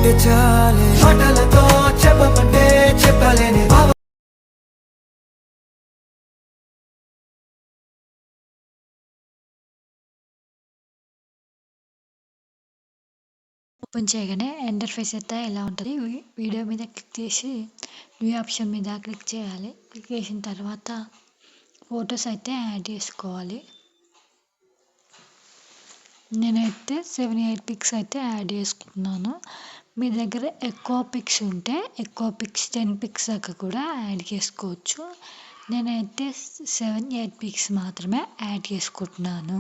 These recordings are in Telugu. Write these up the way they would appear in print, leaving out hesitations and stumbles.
ఉంటే చాలే మాటలతో చెప్పమంటే చెప్పలేని ఓపెన్ చేయగానే ఇంటర్ఫేస్ అయితే ఇలా ఉంటుంది. వీడియో మీద క్లిక్ చేసి న్యూ ఆప్షన్ మీద క్లిక్ చేయాలి. క్లిక్ చేసిన తర్వాత ఫొటోస్ అయితే యాడ్ చేసుకోవాలి. నేనైతే 7-8 పిక్స్ అయితే యాడ్ చేసుకుంటున్నాను. మీ దగ్గర ఎక్కువ పిక్స్ ఉంటే ఎక్కువ పిక్స్ 10 పిక్స్ దాకా కూడా యాడ్ చేసుకోవచ్చు. నేనైతే 7-8 పిక్స్ మాత్రమే యాడ్ చేసుకుంటున్నాను.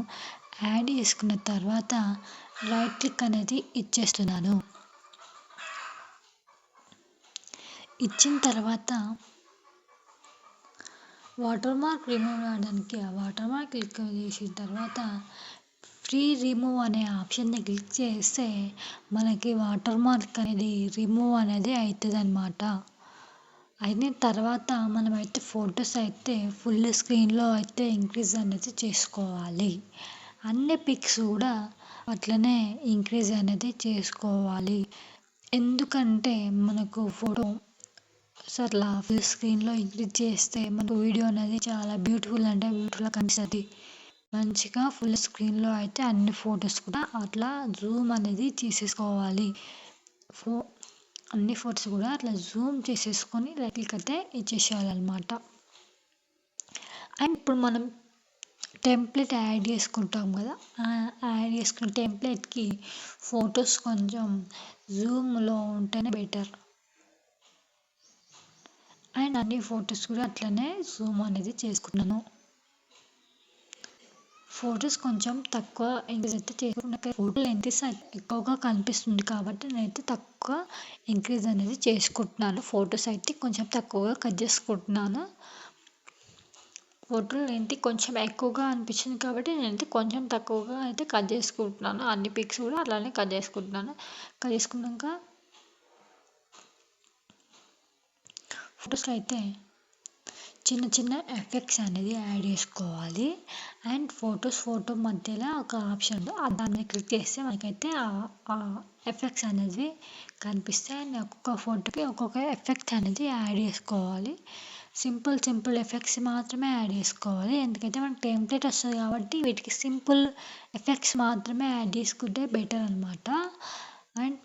యాడ్ చేసుకున్న తర్వాత రైట్ క్లిక్ అనేది ఇచ్చేస్తున్నాను. ఇచ్చిన తర్వాత వాటర్ మార్క్ రిమూవ్ చేయడానికి ఆ వాటర్ మార్క్ క్లిక్ చేసిన తర్వాత ఫ్రీ రిమూవ్ అనే ఆప్షన్ని క్లిక్ చేస్తే మనకి వాటర్ మార్క్ అనేది రిమూవ్ అనేది అవుతుంది అన్నమాట. అయిన తర్వాత మనమైతే ఫొటోస్ అయితే ఫుల్ స్క్రీన్లో అయితే ఇంక్రీజ్ అనేది చేసుకోవాలి. అన్ని పిక్స్ కూడా అట్లనే ఇంక్రీజ్ అనేది చేసుకోవాలి. ఎందుకంటే మనకు ఫోటో అట్లా ఫుల్ స్క్రీన్లో ఇంక్రీజ్ చేస్తే మనకు వీడియో అనేది చాలా బ్యూటిఫుల్గా కనిపిస్తుంది. మంచిగా ఫుల్ స్క్రీన్లో అయితే అన్ని ఫొటోస్ కూడా అట్లా జూమ్ అనేది తీసేసుకోవాలి. అన్ని ఫొటోస్ కూడా అట్లా జూమ్ చేసేసుకొని రైట్ క్లిక్ అయితే ఇచ్చేసేయాలన్నమాట. అండ్ ఇప్పుడు మనం టెంప్లెట్ యాడ్ చేసుకుంటాం కదా, యాడ్ చేసుకున్న టెంప్లెట్కి ఫొటోస్ కొంచెం జూమ్లో ఉంటేనే బెటర్. అండ్ అన్ని ఫొటోస్ కూడా అట్లనే జూమ్ అనేది చేసుకున్నాను. ఫొటోస్ కొంచెం తక్కువ ఇంక్రీజ్ అయితే చేసుకున్నాక ఫోటో లెంత్ ఎక్కువగా కనిపిస్తుంది కాబట్టి నేనైతే తక్కువ ఇంక్రీజ్ అనేది చేసుకుంటున్నాను. ఫొటోస్ అయితే కొంచెం తక్కువగా కట్ చేసుకుంటున్నాను. ఫోటో లెంత్ కొంచెం ఎక్కువగా అనిపించింది కాబట్టి నేనైతే కొంచెం తక్కువగా అయితే కట్ చేసుకుంటున్నాను. అన్ని పిక్స్ కూడా అలానే కట్ చేసుకుంటున్నాను. కట్ చేసుకున్నాక ఫొటోస్లో అయితే చిన్న చిన్న ఎఫెక్ట్స్ అనేది యాడ్ చేసుకోవాలి. అండ్ ఫోటో మధ్యలో ఒక ఆప్షన్ ఉంది, దాన్ని క్లిక్ చేస్తే మనకైతే ఆ ఎఫెక్ట్స్ అనేది కనిపిస్తాయి. అండ్ ఒక్కొక్క ఫోటోకి ఒక్కొక్క ఎఫెక్ట్ అనేది యాడ్ చేసుకోవాలి. సింపుల్ ఎఫెక్ట్స్ మాత్రమే యాడ్ చేసుకోవాలి. ఎందుకంటే మనకి టెంప్లెట్ వస్తుంది కాబట్టి వీటికి సింపుల్ ఎఫెక్ట్స్ మాత్రమే యాడ్ చేసుకుంటే బెటర్ అన్నమాట. అండ్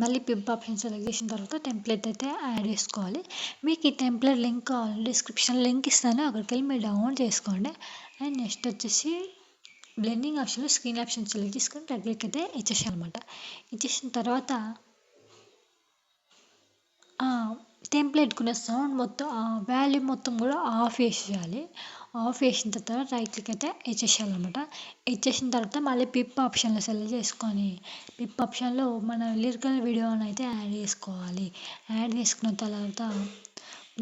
మళ్ళీ పింప్ ఆప్షన్ సెలెక్ట్ చేసిన తర్వాత టెంప్లెట్ అయితే యాడ్ చేసుకోవాలి. మీకు ఈ టెంప్లెట్ లింక్ కావాలి డిస్క్రిప్షన్ లింక్ ఇస్తాను, అక్కడికి వెళ్ళి మీరు డౌన్లోడ్ చేసుకోండి. అండ్ నెక్స్ట్ వచ్చేసి బ్లెండింగ్ ఆప్షన్లో స్క్రీన్ ఆప్షన్ సెలెక్ట్ చేసుకొని రైట్ క్లిక్ అయితే ఇచ్చేసాను అనమాట. ఇచ్చేసిన తర్వాత టెంప్లెట్కున్న సౌండ్ మొత్తం వాల్యూమ్ మొత్తం కూడా ఆఫ్ చేసేయాలి. ఆఫ్ చేసిన తర్వాత రైట్ క్లిక్ అయితే ఇచ్చేసేయాలన్నమాట. ఇచ్చేసిన తర్వాత మళ్ళీ పిప్ ఆప్షన్లో సెలెక్ట్ చేసుకొని పిప్ ఆప్షన్లో మన లిరికల్ వీడియోని అయితే యాడ్ చేసుకోవాలి. యాడ్ చేసుకున్న తర్వాత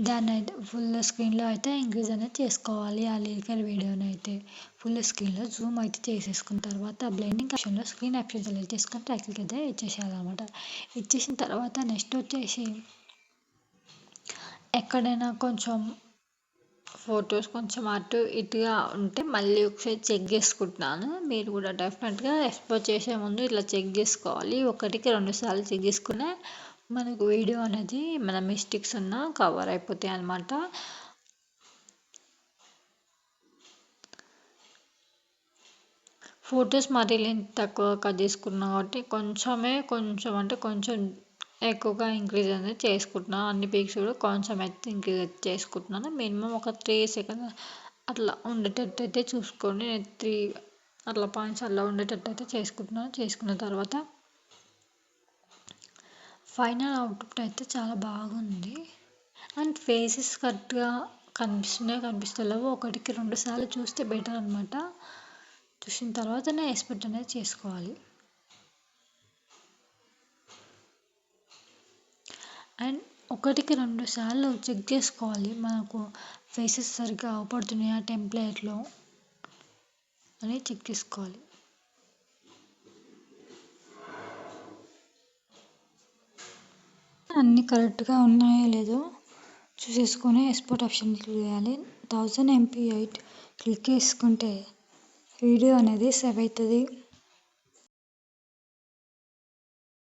దాన్ని అయితే ఫుల్ స్క్రీన్లో అయితే ఇంక్రీజ్ అనేది చేసుకోవాలి. ఆ లిరికల్ వీడియోని అయితే ఫుల్ స్క్రీన్లో జూమ్ అయితే చేసేసుకున్న తర్వాత బ్లెండింగ్ ఆప్షన్లో స్క్రీన్ ఆప్షన్ సెలెక్ట్ చేసుకొని రైట్ క్లిక్ అయితే ఇచ్చేసేయాలన్నమాట. ఇచ్చేసిన తర్వాత నెక్స్ట్ వచ్చేసి ఎక్కడైనా కొంచెం ఫొటోస్ కొంచెం అటు ఇటుగా ఉంటే మళ్ళీ ఒకసారి చెక్ చేసుకుంటున్నాను. మీరు కూడా డెఫినెట్గా ఎక్స్పోర్ట్ చేసే ముందు ఇట్లా చెక్ చేసుకోవాలి. 1-2 సార్లు చెక్ చేసుకునే మనకు వీడియో అనేది మన మిస్టేక్స్ ఉన్నా కవర్ అయిపోతాయి అన్నమాట. ఫొటోస్ మరీ లెంత్ తక్కువ కట్ చేసుకున్నాం కాబట్టి కొంచెం ఎక్కువగా ఇంక్రీజ్ అనేది చేసుకుంటున్నాను. అన్ని పిక్స్ కూడా కొంచెం అయితే ఇంక్రీజ్ అయితే చేసుకుంటున్నాను. మినిమం ఒక 3 సెకండ్స్ అట్లా ఉండేటట్టు అయితే చూసుకోండి. 3 అట్లా పాయింట్స్ అలా ఉండేటట్టు అయితే చేసుకుంటున్నాను. చేసుకున్న తర్వాత ఫైనల్ అవుట్పుట్ అయితే చాలా బాగుంది. అండ్ ఫేసెస్ కరెక్ట్గా కనిపిస్తలేవు. 1-2 సార్లు చూస్తే బెటర్ అనమాట. చూసిన తర్వాతనే ఎక్స్పోర్ట్ అనేది చేసుకోవాలి. అండ్ 1-2 సార్లు చెక్ చేసుకోవాలి మనకు ఫేసెస్ సరిగ్గా అవపడుతున్నాయా టెంప్లెట్లో అని చెక్ చేసుకోవాలి. అన్నీ కరెక్ట్గా ఉన్నాయో లేదో చూసేసుకొని ఎక్స్పోర్ట్ ఆప్షన్ క్లిక్ చేయాలి. 1000 MB క్లిక్ చేసుకుంటే వీడియో అనేది సేవ్ అవుతుంది.